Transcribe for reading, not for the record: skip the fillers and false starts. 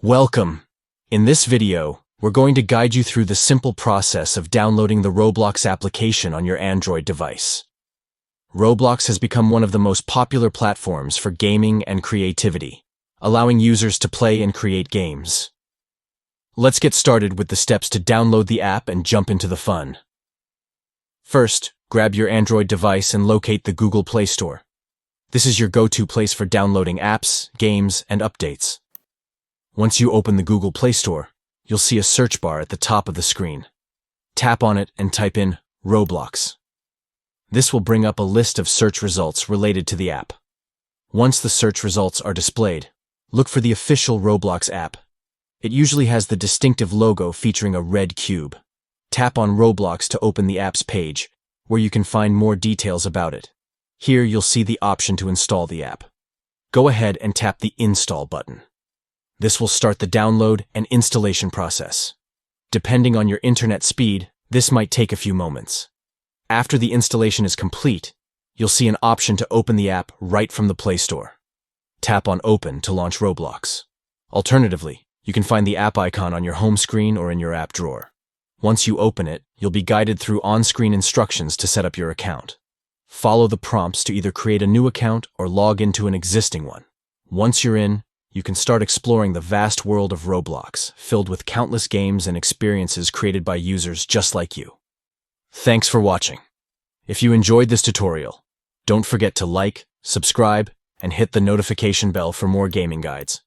Welcome! In this video, we're going to guide you through the simple process of downloading the Roblox application on your Android device. Roblox has become one of the most popular platforms for gaming and creativity, allowing users to play and create games. Let's get started with the steps to download the app and jump into the fun. First, grab your Android device and locate the Google Play Store. This is your go-to place for downloading apps, games, and updates. Once you open the Google Play Store, you'll see a search bar at the top of the screen. Tap on it and type in Roblox. This will bring up a list of search results related to the app. Once the search results are displayed, look for the official Roblox app. It usually has the distinctive logo featuring a red cube. Tap on Roblox to open the app's page, where you can find more details about it. Here you'll see the option to install the app. Go ahead and tap the Install button. This will start the download and installation process. Depending on your internet speed, this might take a few moments. After the installation is complete, you'll see an option to open the app right from the Play Store. Tap on Open to launch Roblox. Alternatively, you can find the app icon on your home screen or in your app drawer. Once you open it, you'll be guided through on-screen instructions to set up your account. Follow the prompts to either create a new account or log into an existing one. Once you're in, you can start exploring the vast world of Roblox, filled with countless games and experiences created by users just like you. Thanks for watching. If you enjoyed this tutorial, don't forget to like, subscribe, and hit the notification bell for more gaming guides.